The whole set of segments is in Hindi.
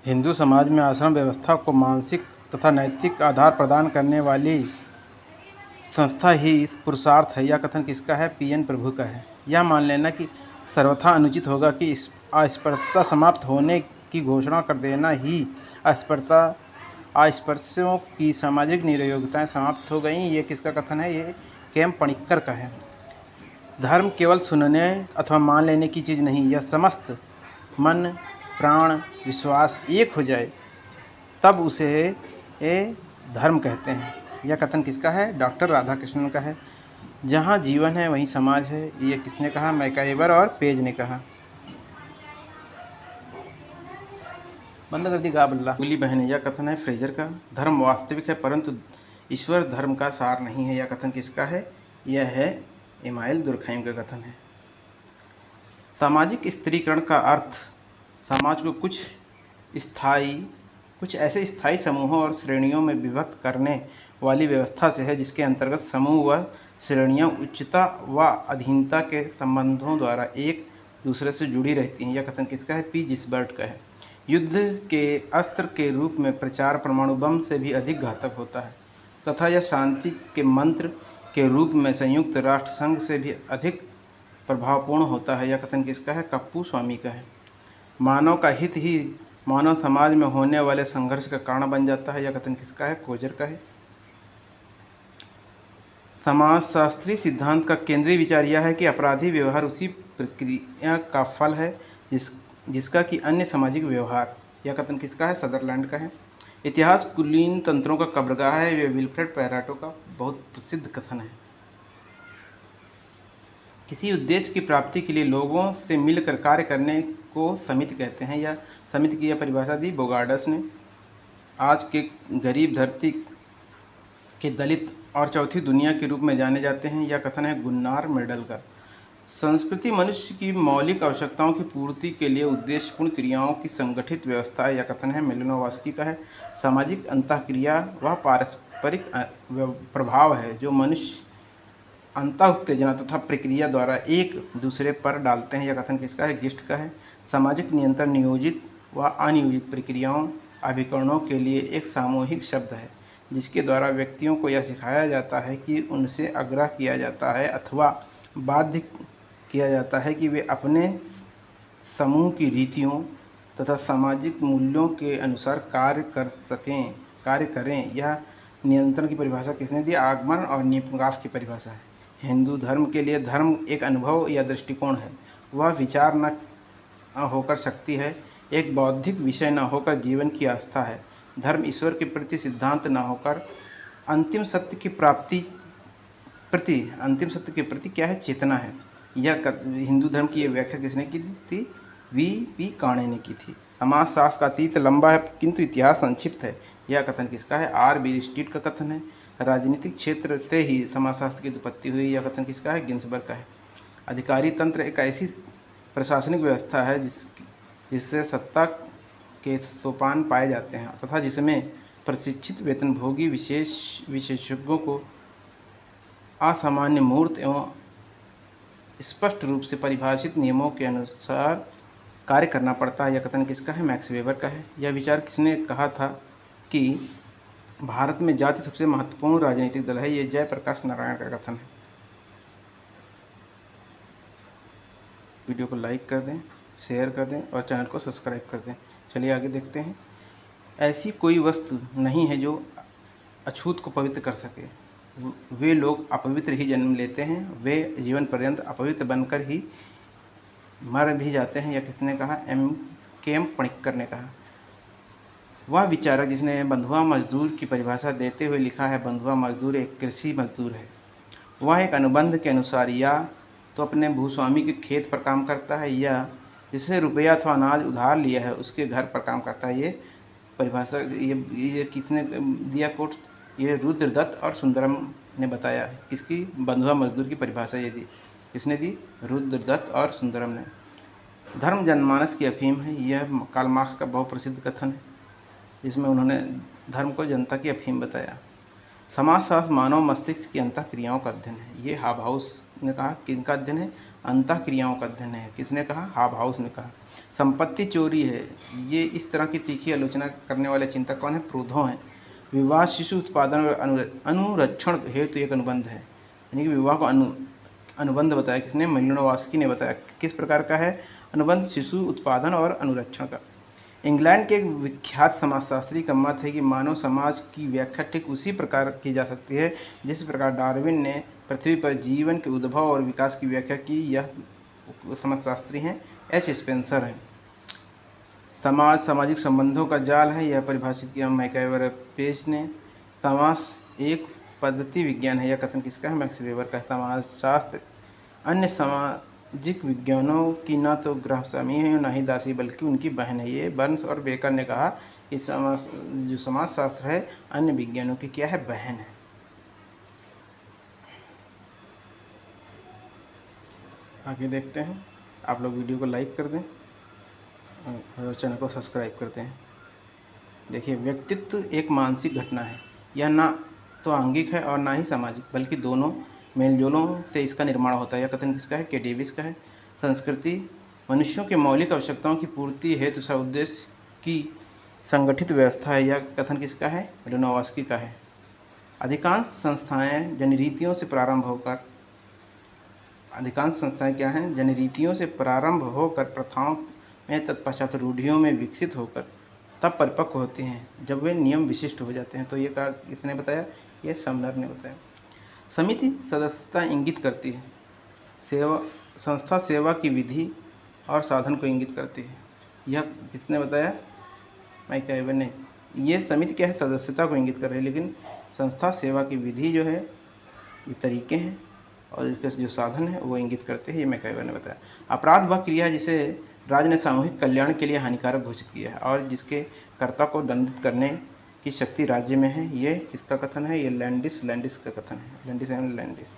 हिंदू समाज में आश्रम व्यवस्था को मानसिक तथा नैतिक आधार प्रदान करने वाली संस्था ही पुरुषार्थ है। यह कथन किसका है? पीएन प्रभु का है। यह मान लेना कि सर्वथा अनुचित होगा कि अस्पृश्यता समाप्त होने की घोषणा कर देना ही अस्पृश्यों की सामाजिक निरयोग्यताएं समाप्त हो गईं। ये किसका कथन है? ये केएम पणिक्कर का है। धर्म केवल सुनने अथवा मान लेने की चीज़ नहीं, यह समस्त मन प्राण विश्वास एक हो जाए तब उसे धर्म कहते हैं। यह कथन किसका है? डॉक्टर राधाकृष्णन का है। जहाँ जीवन है वहीं समाज है। ये किसने कहा? मैकाइवर और पेज ने कहा। बंद कर दी गाबल्ला उंगली बहन। यह कथन है फ्रेजर का। धर्म वास्तविक है परंतु ईश्वर धर्म का सार नहीं है। यह कथन किसका है? यह है इमाइल दुर्खैम का कथन है। सामाजिक स्त्रीकरण का अर्थ समाज को कुछ ऐसे स्थायी समूहों और श्रेणियों में विभक्त करने वाली व्यवस्था से है जिसके अंतर्गत समूह व श्रेणियां उच्चता व अधीनता के संबंधों द्वारा एक दूसरे से जुड़ी रहती हैं। यह कथन किसका है? पी जिसबर्ट का है। युद्ध के अस्त्र के रूप में प्रचार परमाणु बम से भी अधिक घातक होता है तथा यह शांति के मंत्र के रूप में संयुक्त राष्ट्र संघ से भी अधिक प्रभावपूर्ण होता है। यह कथन किसका है? कप्पू स्वामी का है। मानव का हित ही मानव समाज में होने वाले संघर्ष का कारण बन जाता है। यह कथन किसका है? कोजर का है। समाजशास्त्री सिद्धांत का केंद्रीय विचार यह है कि अपराधी व्यवहार उसी प्रक्रिया का फल है जिसका कि अन्य सामाजिक व्यवहार। यह कथन किसका है? सदरलैंड का है। इतिहास कुलीन तंत्रों का कब्रगाह है। यह विल्फ्रेड पैराटो का बहुत प्रसिद्ध कथन है। किसी उद्देश्य की प्राप्ति के लिए लोगों से मिलकर कार्य करने को समिति कहते हैं। यह समिति की यह परिभाषा दी बोगार्डस ने। आज के गरीब धरती के दलित और चौथी दुनिया के रूप में जाने जाते हैं। यह कथन है गुन्नार मेडल का। संस्कृति मनुष्य की मौलिक आवश्यकताओं की पूर्ति के लिए उद्देश्यपूर्ण क्रियाओं की संगठित व्यवस्था है। यह कथन है मेलिनोवस्की का है। सामाजिक अंतःक्रिया वह पारस्परिक प्रभाव है जो मनुष्य अंतः उत्तेजना तथा प्रक्रिया द्वारा एक दूसरे पर डालते हैं। यह कथन किसका है? गिस्ट का है। सामाजिक नियंत्रण नियोजित व अनियोजित प्रक्रियाओं अभिकरणों के लिए एक सामूहिक शब्द है जिसके द्वारा व्यक्तियों को यह सिखाया जाता है कि उनसे आग्रह किया जाता है अथवा बाध्य किया जाता है कि वे अपने समूह की रीतियों तथा सामाजिक मूल्यों के अनुसार कार्य करें। यह नियंत्रण की परिभाषा किसने दी? आगमन और नीपगाफ की परिभाषा है। हिंदू धर्म के लिए धर्म एक अनुभव या दृष्टिकोण है। वह विचार न होकर शक्ति है, एक बौद्धिक विषय न होकर जीवन की आस्था है। धर्म ईश्वर के प्रति सिद्धांत न होकर अंतिम सत्य के प्रति क्या है? चेतना है। यह हिंदू धर्म की व्याख्या किसने की थी? वी.पी. काणे ने की थी। समाजशास्त्र का अतीत लंबा है किंतु इतिहास संक्षिप्त है। यह कथन किसका है? आर.बी. स्टीट का कथन है। राजनीतिक क्षेत्र से ही समाजशास्त्र की उत्पत्ति हुई। यह कथन किसका है? गिन्सबर्ग का है। अधिकारी तंत्र एक ऐसी प्रशासनिक व्यवस्था है जिससे सत्ता के सोपान पाए जाते हैं तथा जिसमें प्रशिक्षित वेतनभोगी विशेषज्ञों को असामान्य मूर्त एवं स्पष्ट रूप से परिभाषित नियमों के अनुसार कार्य करना पड़ता है। यह कथन किसका है? मैक्स वेबर का है। यह विचार किसने कहा था कि भारत में जाति सबसे महत्वपूर्ण राजनीतिक दल है? यह जयप्रकाश नारायण का कथन है। वीडियो को लाइक कर दें, शेयर कर दें और चैनल को सब्सक्राइब कर दें। चलिए आगे देखते हैं। ऐसी कोई वस्तु नहीं है जो अछूत को पवित्र कर सके। वे लोग अपवित्र ही जन्म लेते हैं, वे जीवन पर्यंत अपवित्र बनकर ही मर भी जाते हैं। यह किसने कहा? केएम पणिक्कर ने कहा। वह विचारक जिसने बंधुआ मजदूर की परिभाषा देते हुए लिखा है, बंधुआ मजदूर एक कृषि मजदूर है। वह एक अनुबंध के अनुसार या तो अपने भूस्वामी के खेत पर काम करता है या जिससे रुपया अथवा अनाज उधार लिया है उसके घर पर काम करता है। ये परिभाषा ये किसने दिया कोट? ये रुद्रदत्त और सुंदरम ने बताया। किसकी? बंधुआ मजदूर की परिभाषा ये दी। किसने दी? रुद्रदत्त और सुंदरम ने। धर्म जनमानस की अफीम है। यह कार्ल मार्क्स का बहुत प्रसिद्ध कथन है जिसमें उन्होंने धर्म को जनता की अफीम बताया। समाजशास्त्र मानव मस्तिष्क की अंतःक्रियाओं का अध्ययन है। ये हाबहाउस ने कहा, किनका अध्ययन है? अंतःक्रियाओं का अध्ययन है। किसने कहा? हाबहाउस ने कहा। संपत्ति चोरी है, ये इस तरह की तीखी आलोचना करने वाले चिंतक कौन है? प्रूधो हैं। विवाह शिशु उत्पादन और अनुरक्षण हेतु एक अनुबंध है, यानी कि विवाह को अनुबंध बताया किसने? मेलिनोवस्की ने बताया। किस प्रकार का है अनुबंध? शिशु उत्पादन और अनुरक्षण का। इंग्लैंड के एक विख्यात समाजशास्त्री का मत है कि मानव समाज की व्याख्या ठीक उसी प्रकार की जा सकती है जिस प्रकार डार्विन ने पृथ्वी पर जीवन के उद्भव और विकास की व्याख्या की। यह समाजशास्त्री हैं एच स्पेंसर हैं। समाज सामाजिक संबंधों का जाल है, यह परिभाषित किया मैकआइवर पेज ने। समाज एक पद्धति विज्ञान है, यह कथन किसका है? मैक्स वेबर का। समाजशास्त्र अन्य सामाजिक विज्ञानों की न तो गृहस्वामी है न ही दासी बल्कि उनकी बहन है। ये बर्न्स और बेकर ने कहा कि जो समाजशास्त्र है अन्य विज्ञानों की क्या है? बहन है। आगे देखते हैं। आप लोग वीडियो को लाइक कर दें और चैनल को सब्सक्राइब करते हैं। देखिए, व्यक्तित्व एक मानसिक घटना है, यह ना तो आंगिक है और ना ही सामाजिक, बल्कि दोनों मेलजोलों से इसका निर्माण होता है। यह कथन किसका है? के डेविस का है। संस्कृति मनुष्यों के मौलिक आवश्यकताओं की पूर्ति हेतु सउद्देश्य की संगठित व्यवस्था है। यह कथन किसका है? मेलिनोवस्की का है। अधिकांश संस्थाएं जनरीतियों से क्या हैं? जनरीतियों से प्रारंभ होकर प्रथाओं में, तत्पश्चात रूढ़ियों में विकसित होकर तब परिपक्व होते हैं जब वे नियम विशिष्ट हो जाते हैं। तो ये कहा किसने बताया? ये समनर ने बताया। समिति सदस्यता इंगित करती है। संस्था सेवा की विधि और साधन को इंगित करती है। यह किसने बताया? मैकआइवर ने। ये समिति क्या है? सदस्यता को इंगित कर रही है, लेकिन संस्था सेवा की विधि जो है, ये तरीके हैं और इसके जो साधन है वो इंगित करते हैं। ये मैकआइवर ने बताया। अपराध वह क्रिया है जिसे राज्य ने सामूहिक कल्याण के लिए हानिकारक घोषित किया है और जिसके कर्ता को दंडित करने की शक्ति राज्य में है। ये किसका कथन है? ये लैंडिस का कथन है। लैंडिस।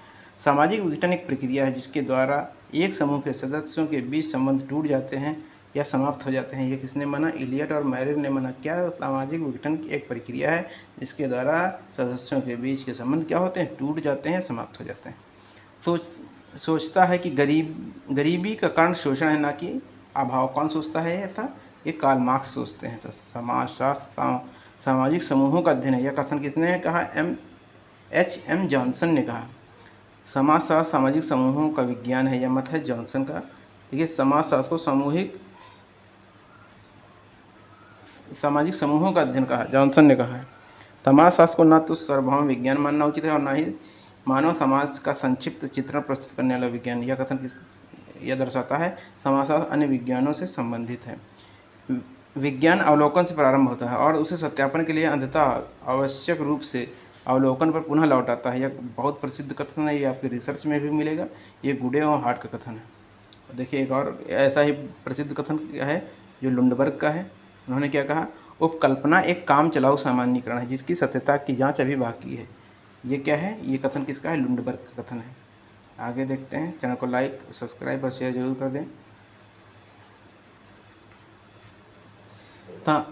सामाजिक विघटन एक प्रक्रिया है जिसके द्वारा एक समूह के सदस्यों के बीच संबंध टूट जाते हैं या समाप्त हो जाते हैं। ये किसने माना? इलियट और मैरिल ने माना। क्या? सामाजिक विघटन की एक प्रक्रिया है जिसके द्वारा सदस्यों के बीच के संबंध क्या होते हैं? टूट जाते हैं, समाप्त हो जाते हैं। सोचता है कि गरीबी का कारण शोषण है, ना कि अभाव। कौन सोचता है? यह था ये कार्ल मार्क्स सोचते हैं। समाजशास्त्र सामाजिक समूहों का अध्ययन है। यह कथन किसने कहा? एच.एम. जॉनसन ने कहा। समाजशास्त्र सामाजिक समूहों का विज्ञान है, यह मत है जॉनसन का। देखिए, समाजशास्त्र को सामाजिक समूहों का अध्ययन कहा, जॉनसन ने कहा है। समाजशास्त्र को न तो सार्वभौम विज्ञान मानना उचित है और न ही मानव समाज का संक्षिप्त चित्रण प्रस्तुत करने वाला विज्ञान। यह कथन यह दर्शाता है समाजशास्त्र अन्य विज्ञानों से संबंधित है। विज्ञान अवलोकन से प्रारंभ होता है और उसे सत्यापन के लिए अंततः आवश्यक रूप से अवलोकन पर पुनः लौट आता है। यह बहुत प्रसिद्ध कथन है, ये आपके रिसर्च में भी मिलेगा। ये गुडे और हार्ट का कथन है। देखिए, एक और ऐसा ही प्रसिद्ध कथन है जो लुंडबर्ग का है। उन्होंने क्या कहा? उपकल्पना एक काम चलाऊ सामान्यीकरण है जिसकी सत्यता की जांच अभी बाकी है। ये क्या है? ये कथन किसका है? लुंडबर्ग का कथन है। आगे देखते हैं। चैनल को लाइक, सब्सक्राइब और शेयर जरूर कर दें।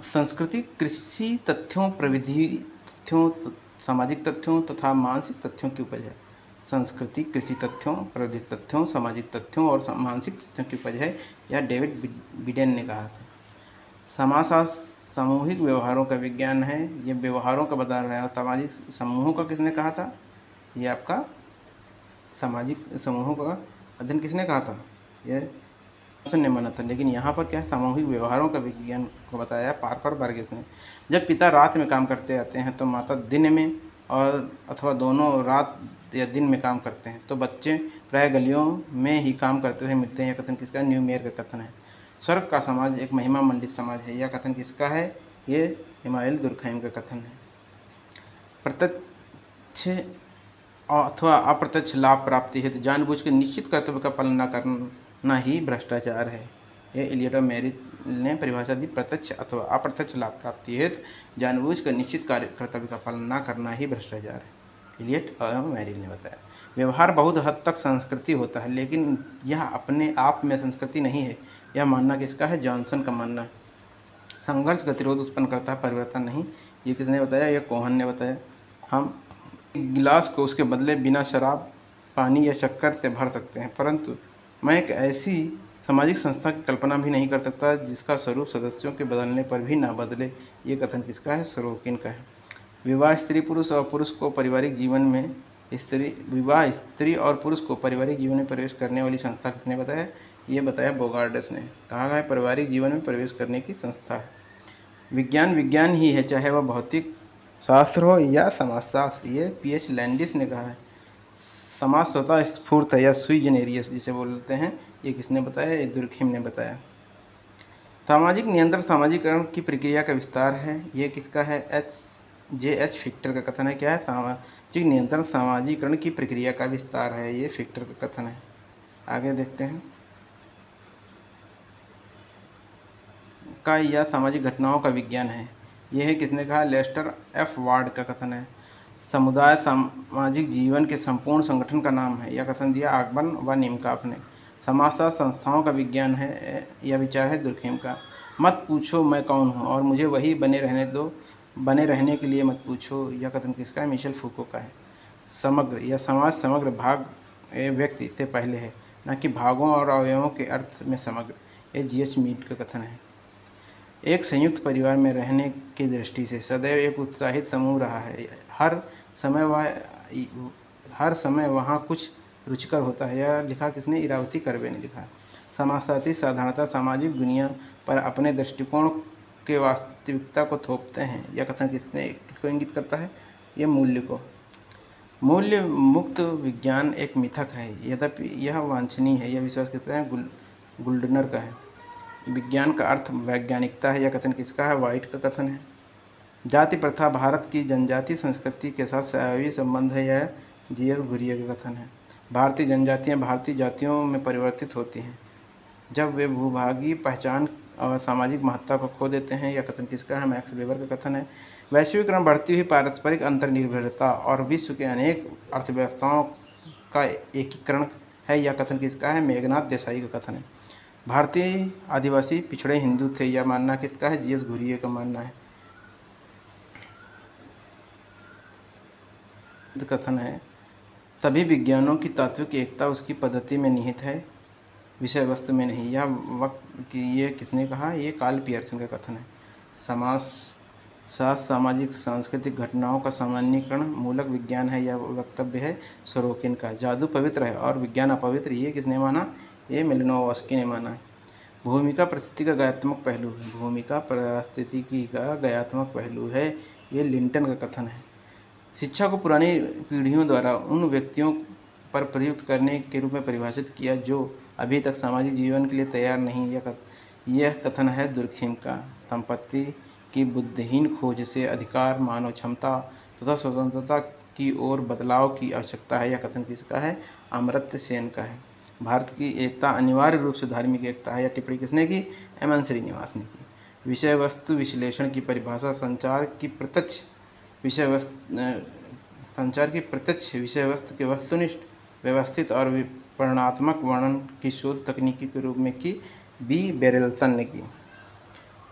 संस्कृति कृषि तथ्यों, प्रविधि तथ्यों, सामाजिक तथ्यों तथा मानसिक तथ्यों की उपज है। संस्कृति कृषि तथ्यों, प्रविधि तथ्यों, सामाजिक तथ्यों और मानसिक तथ्यों की उपज है, यह डेविड बिडेन ने कहा था। समाजशास्त्र सामूहिक व्यवहारों का विज्ञान है, ये व्यवहारों का बता रहा है। सामाजिक समूहों का किसने कहा था? ये आपका सामाजिक समूहों का अध्ययन किसने कहा था? ये जॉनसन ने माना था। लेकिन यहाँ पर क्या है? सामूहिक व्यवहारों का विज्ञान को बताया पार्कर बर्गेस ने। जब पिता रात में काम करते आते हैं तो माता दिन में और अथवा दोनों रात या दिन में काम करते हैं तो बच्चे प्राय गलियों में ही काम करते हुए मिलते हैं। यह कथन किसका? न्यूमेयर का कथन है। स्वर्ग का समाज एक महिमा मंडित समाज है। यह कथन किसका है? ये इमानुएल दुर्खैम का कथन है। प्रत्यक्ष अथवा अप्रत्यक्ष लाभ प्राप्ति हेतु जानबूझ के निश्चित कर्तव्य का पालन न करना ही भ्रष्टाचार है। यह इलियट और मैरिल ने परिभाषा दी। प्रत्यक्ष अथवा अप्रत्यक्ष लाभ प्राप्ति हेतु जानबूझ कर निश्चित कर्तव्य का पालन न करना ही भ्रष्टाचार है, इलियट और मैरिल ने बताया। व्यवहार बहुत हद तक संस्कृति होता है, लेकिन यह अपने आप में संस्कृति नहीं है। यह मानना किसका है? जॉनसन का मानना है। संघर्ष गतिरोध उत्पन्न करता है, परिवर्तन नहीं। ये किसने बताया? ये कोहन ने बताया। हम एक गिलास को उसके बदले बिना शराब, पानी या शक्कर से भर सकते हैं, परंतु मैं एक ऐसी सामाजिक संस्था की कल्पना भी नहीं कर सकता जिसका स्वरूप सदस्यों के बदलने पर भी ना बदले। ये कथन किसका है? सोरोकिन का है। विवाह स्त्री पुरुष और पुरुष को पारिवारिक जीवन में विवाह स्त्री और पुरुष को पारिवारिक जीवन में प्रवेश करने वाली संस्था किसने बताया? ये बताया बोगार्डस ने। कहा गया है पारिवारिक जीवन में प्रवेश करने की संस्था है। विज्ञान विज्ञान ही है, चाहे वह भौतिक शास्त्र हो या समाजशास्त्र। ये पीएच लैंडिस ने कहा है। समाज स्वतः स्फूर्त है या सुई जेनेरियस जिसे बोलते हैं, ये किसने बताया? ये दुर्खिम ने बताया। सामाजिक नियंत्रण सामाजिकरण की प्रक्रिया का विस्तार है, ये किसका है? J.H. फिक्टर का कथन है। क्या है? सामाजिक नियंत्रण सामाजिकरण की प्रक्रिया का विस्तार है, ये फिक्टर का कथन है। आगे देखते हैं। का या सामाजिक घटनाओं का विज्ञान है, यह है किसने कहा? लेस्टर एफ वार्ड का कथन है। समुदाय सामाजिक जीवन के संपूर्ण संगठन का नाम है, यह कथन दिया आगबन व निमकाफ ने। समाजशास्त्र संस्थाओं का विज्ञान है, यह विचार है दुर्खेम का। मत पूछो मैं कौन हूँ और मुझे वही बने रहने दो, बने रहने के लिए मत पूछो, यह कथन किसका है? मिशेल फूको का है। समग्र या समाज समग्र भाग व्यक्ति से पहले है, न कि भागों और अवयवों के अर्थ में समग्र, ये G.H. मीड का कथन है। एक संयुक्त परिवार में रहने की दृष्टि से सदैव एक उत्साहित समूह रहा है। हर समय वहाँ कुछ रुचिकर होता है। यह लिखा किसने? इरावती कर्वे ने लिखा। समाजशास्त्री साधारणतः सामाजिक दुनिया पर अपने दृष्टिकोण के वास्तविकता को थोपते हैं। यह कथन किसको इंगित करता है? ये मूल्य को। मूल्य मुक्त विज्ञान एक मिथक है, यद्यपि यह वांछनीय है, यह विश्वास करते हैं गुल्डनर का है। विज्ञान का अर्थ वैज्ञानिकता है, यह कथन किसका है? वाइट का कथन है। जाति प्रथा भारत की जनजातीय संस्कृति के साथ सही संबंध है, यह G.S. घुरिया का कथन है। भारतीय जनजातियाँ भारतीय जातियों में परिवर्तित होती हैं जब वे भूभागी पहचान और सामाजिक महत्ता को खो देते हैं, यह कथन किसका है? मैक्स वेबर का कथन है। वैश्वीकरण, बढ़ती हुई पारस्परिक अंतर्निर्भरता और विश्व के अनेक अर्थव्यवस्थाओं का एकीकरण है, यह कथन किसका है? मेघनाथ देसाई का कथन है। भारतीय आदिवासी पिछड़े हिंदू थे, यह मानना किसका है? G.S. घुरिये का मानना है। कथन है सभी विज्ञानों की तात्विक एकता उसकी पद्धति में निहित है, विषय वस्तु में नहीं। यह वक्त की ये किसने कहा? ये कार्ल पियर्सन का कथन है। शास्त्र सामाजिक सांस्कृतिक घटनाओं का सामान्यीकरण मूलक विज्ञान है, यह वक्तव्य है सोरोकिन का। जादू पवित्र है और विज्ञान अपवित्र, ये किसने माना? ये मेलिनोवस्की ने माना है। भूमिका परिस्थिति का गयात्मक पहलू है, भूमिका परिस्थितिकी का गयात्मक पहलू है, ये लिंटन का कथन है। शिक्षा को पुरानी पीढ़ियों द्वारा उन व्यक्तियों पर प्रयुक्त करने के रूप में परिभाषित किया जो अभी तक सामाजिक जीवन के लिए तैयार नहीं। यह कथन है दुर्खेम का। संपत्ति की बुद्धिहीन खोज से अधिकार, मानव क्षमता तथा स्वतंत्रता की ओर बदलाव की आवश्यकता है, यह कथन किसका है? अमर्त्य सेन का है। भारत की एकता अनिवार्य रूप से धार्मिक एकता है, यह टिप्पणी किसने की? M.N. श्रीनिवास ने की। विषय वस्तु विश्लेषण की परिभाषा संचार की प्रत्यक्ष विषय वस्तु के वस्तुनिष्ठ, व्यवस्थित और परिमाणात्मक वर्णन की शोध तकनीकी के रूप में की B. बेरेलसन ने की।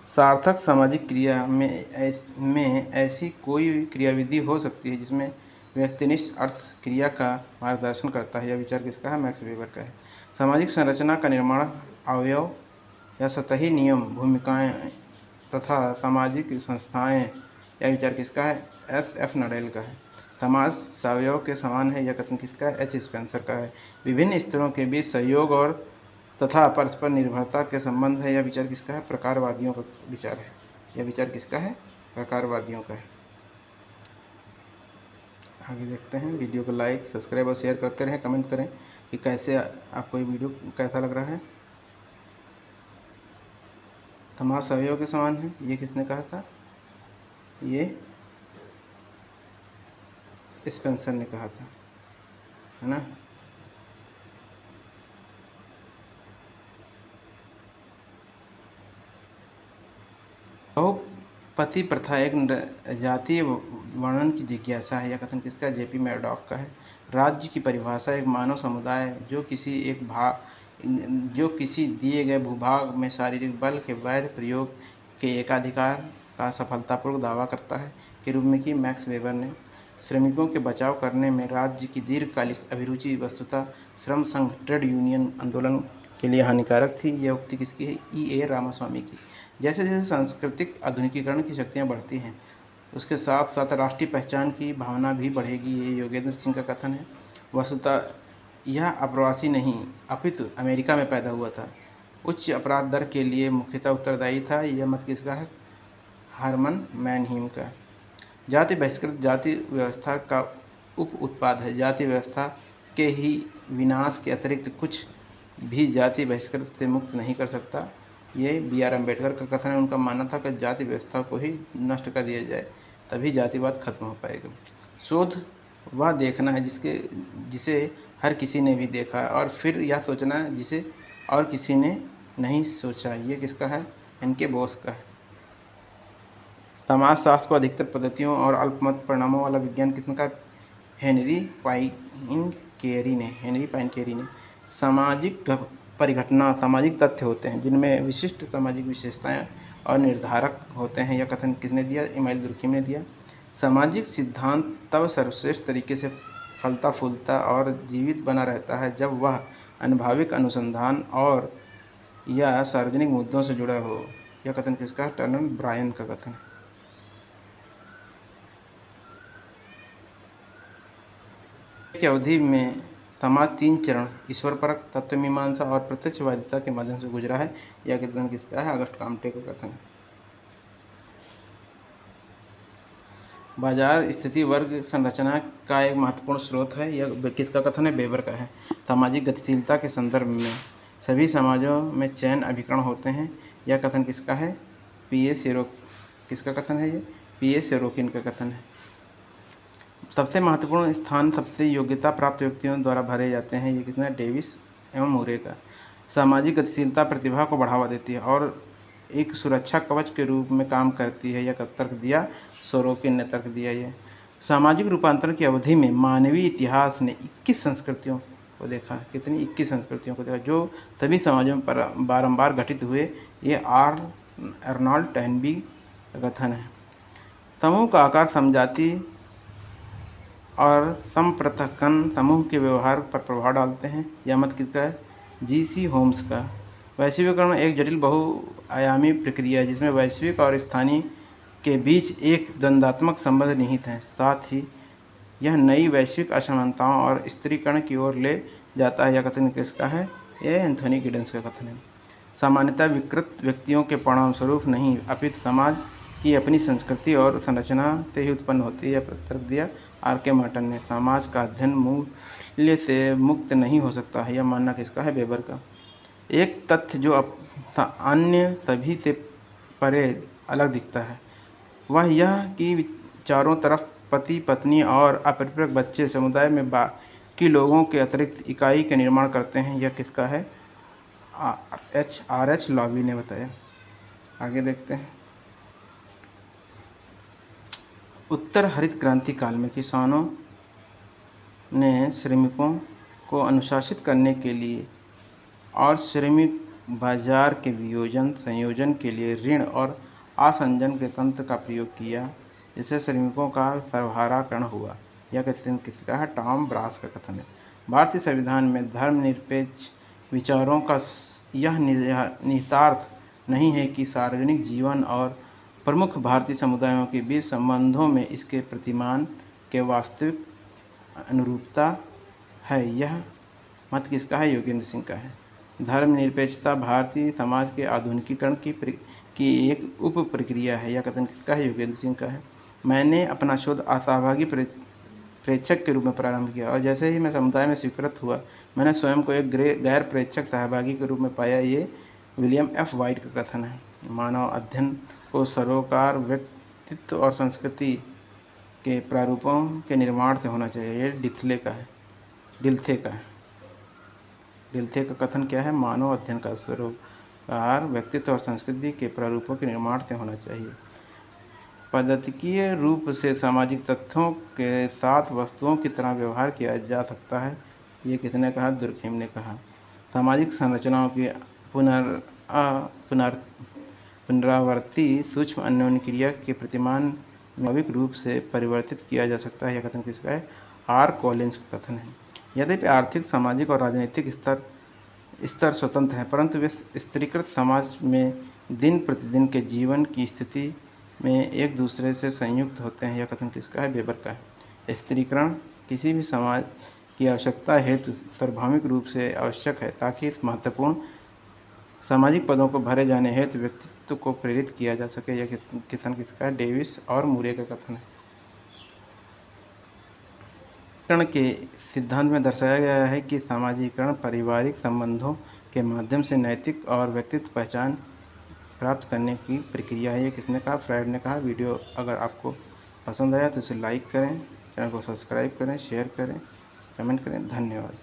सार्थक सामाजिक क्रिया में ऐसी कोई क्रियाविधि हो सकती है जिसमें व्यक्तिनिष्ठ अर्थ क्रिया का मार्गदर्शन करता है, यह विचार किसका है? मैक्स वेबर का है। सामाजिक संरचना का निर्माण अवयव या सतही नियम, भूमिकाएं तथा सामाजिक संस्थाएं, यह विचार किसका है? S.F. नडेल का है। समाज सवयव के समान है, यह कथन किसका है? H. स्पेंसर का है। विभिन्न स्तरों के बीच सहयोग और तथा परस्पर निर्भरता के संबंध है, यह विचार किसका है? प्रकारवादियों का विचार है। यह विचार किसका है? प्रकारवादियों का है। आगे देखते हैं। वीडियो को लाइक, सब्सक्राइब और शेयर करते रहें। कमेंट करें कि कैसे आपको ये वीडियो कैसा लग रहा है। समाज सहयोग के समान है, ये किसने कहा था? ये स्पेंसर ने कहा था, है ना। बहुपति प्रथा एक जातीय वर्णन की जिज्ञासा है, यह कथन किसका? J.P. मैरडॉक का है। राज्य की परिभाषा एक मानव समुदाय जो किसी दिए गए भूभाग में शारीरिक बल के वैध प्रयोग के एकाधिकार का सफलतापूर्वक दावा करता है, के रूप में की मैक्स वेबर ने। श्रमिकों के बचाव करने में राज्य की दीर्घकालिक अभिरुचि वस्तुतः श्रम संघ ट्रेड यूनियन आंदोलन के लिए हानिकारक थी। यह उक्ति किसकी है? E.A. रामास्वामी की। जैसे जैसे सांस्कृतिक आधुनिकीकरण की शक्तियाँ बढ़ती हैं, उसके साथ साथ राष्ट्रीय पहचान की भावना भी बढ़ेगी, ये योगेंद्र सिंह का कथन है। वस्तुतः यह अप्रवासी नहीं अपितु अमेरिका में पैदा हुआ था। उच्च अपराध दर के लिए मुख्यतः उत्तरदायी था। यह मत किसका है? हरमन मैनहीम का। जाति बहिष्कृत जाति व्यवस्था का उप उत्पाद है। जाति व्यवस्था के ही विनाश के अतिरिक्त कुछ भी जाति बहिष्कृत से मुक्त नहीं कर सकता। ये B.R. अम्बेडकर का कथन है। उनका मानना था कि जाति व्यवस्था को ही नष्ट कर दिया जाए, तभी जातिवाद खत्म हो पाएगा। शोध वह देखना है जिसे हर किसी ने भी देखा है, और फिर यह सोचना है जिसे और किसी ने नहीं सोचा। ये किसका है? N.K. बोस का है। समाजशास्त्र को अधिकतर पद्धतियों और अल्पमत परिणामों वाला विज्ञान किसका? हेनरी पाइनकेरी ने। सामाजिक परिघटना सामाजिक तथ्य होते हैं जिनमें विशिष्ट सामाजिक विशेषताएं और निर्धारक होते हैं। यह कथन किसने दिया? इमाइल दुर्खिम ने दिया। सामाजिक सिद्धांत तब सर्वश्रेष्ठ तरीके से फलता फूलता और जीवित बना रहता है जब वह अनुभविक अनुसंधान और या सार्वजनिक मुद्दों से जुड़ा हो। यह कथन किसका? टर्नर ब्रायन का कथन है। की अवधि में समाज 3 चरण ईश्वरपरक, तत्वमीमांसा और प्रत्यक्षवादिता के माध्यम से गुजरा है। यह कथन किसका है? अगस्ट काम्टे का कथन है। बाजार स्थिति वर्ग संरचना का एक महत्वपूर्ण स्रोत है। यह किसका कथन है? वेबर का है। सामाजिक गतिशीलता के संदर्भ में सभी समाजों में चयन अभिकरण होते हैं। यह कथन किसका है? किसका कथन है? ये P.A. सेरोकिन का कथन है। सबसे महत्वपूर्ण स्थान सबसे योग्यता प्राप्त व्यक्तियों द्वारा भरे जाते हैं। ये कितना? डेविस एवं मुरे का। सामाजिक गतिशीलता प्रतिभा को बढ़ावा देती है और एक सुरक्षा कवच के रूप में काम करती है। यह तर्क दिया सोरोकिन ने तर्क दिया। ये सामाजिक रूपांतरण की अवधि में मानवीय इतिहास ने 21 संस्कृतियों को देखा। कितनी? 21 संस्कृतियों को देखा, जो सभी समाजों पर बारंबार घटित हुए। ये अर्नॉल्ड टैनबी का कथन है। समूह का आकार समजाति और संपृथकन समूह के व्यवहार पर प्रभाव डालते हैं। यह मत किसका है? G.C. होम्स का। वैश्वीकरण एक जटिल बहुआयामी प्रक्रिया है जिसमें वैश्विक और स्थानीय के बीच एक द्वंद्वात्मक संबंध निहित है। साथ ही यह नई वैश्विक असमानताओं और स्त्रीकरण की ओर ले जाता है। यह कथन किसका है? यह एंथोनी गिडन्स का कथन है। सामान्यतः विकृत व्यक्तियों के परिणामस्वरूप नहीं अपितु समाज की अपनी संस्कृति और संरचना से ही उत्पन्न होती है। यह तर्क दिया R.K. मार्टन ने। समाज का अध्ययन मूल्य से मुक्त नहीं हो सकता है। यह मानना किसका है? वेबर का। एक तथ्य जो अन्य सभी से परे अलग दिखता है वह यह कि चारों तरफ पति पत्नी और अपरिपक्व बच्चे समुदाय में बाकी लोगों के अतिरिक्त इकाई का निर्माण करते हैं। यह किसका है? R.H. लॉवी ने बताया। आगे देखते हैं। उत्तर हरित क्रांति काल में किसानों ने श्रमिकों को अनुशासित करने के लिए और श्रमिक बाजार के संयोजन के लिए ऋण और आसंजन के तंत्र का प्रयोग किया, जिससे श्रमिकों का सर्वहाराकरण हुआ। यह कथन किसका है? टॉम ब्रास का कथन है। भारतीय संविधान में धर्मनिरपेक्ष विचारों का यह निहितार्थ नहीं है कि सार्वजनिक जीवन और प्रमुख भारतीय समुदायों के बीच संबंधों में इसके प्रतिमान के वास्तविक अनुरूपता है। यह मत किसका है? योगेंद्र सिंह का है। धर्मनिरपेक्षता भारतीय समाज के आधुनिकीकरण की एक उप प्रक्रिया है। यह कथन किसका है? योगेंद्र सिंह का है। मैंने अपना शोध असहभागी प्रेक्षक के रूप में प्रारंभ किया और जैसे ही मैं समुदाय में स्वीकृत हुआ मैंने स्वयं को एक गैर प्रेक्षक सहभागी के रूप में पाया। ये विलियम F. वाइट का कथन है। मानव अध्ययन को सरोकार व्यक्तित्व और संस्कृति के प्रारूपों के निर्माण से होना चाहिए। ये डिल्थे का कथन क्या है? मानव अध्ययन का सरोकार व्यक्तित्व और संस्कृति के प्रारूपों के निर्माण से होना चाहिए। पद्धतिकीय रूप से सामाजिक तथ्यों के साथ वस्तुओं की तरह व्यवहार किया जा सकता है। ये किसने कहा? दुर्खिम ने कहा। सामाजिक संरचनाओं की पुनरावर्ती सूक्ष्म अन्योन्य क्रिया के प्रतिमान स्वाभाविक रूप से परिवर्तित किया जा सकता है। यह कथन किसका है? आर कॉलिंस का कथन है। यद्यपि आर्थिक, सामाजिक और राजनीतिक स्तर स्वतंत्र हैं, परंतु वे स्त्रीकृत समाज में दिन प्रतिदिन के जीवन की स्थिति में एक दूसरे से संयुक्त होते हैं। यह कथन किसका है? वेबर का है। स्त्रीकरण किसी भी समाज की आवश्यकता हेतु सार्वभौमिक रूप से आवश्यक है, ताकि इस महत्वपूर्ण सामाजिक पदों को भरे जाने हेतु व्यक्तित्व को प्रेरित किया जा सके। यह कथन किसका है? डेविस और मूरे का कथन है। सामाजीकरण के सिद्धांत में दर्शाया गया है कि सामाजीकरण पारिवारिक संबंधों के माध्यम से नैतिक और व्यक्तित्व पहचान प्राप्त करने की प्रक्रिया है। ये किसने कहा? फ्रायड ने कहा। वीडियो अगर आपको पसंद आया तो इसे लाइक करें, चैनल को सब्सक्राइब करें, शेयर करें, कमेंट करें। धन्यवाद।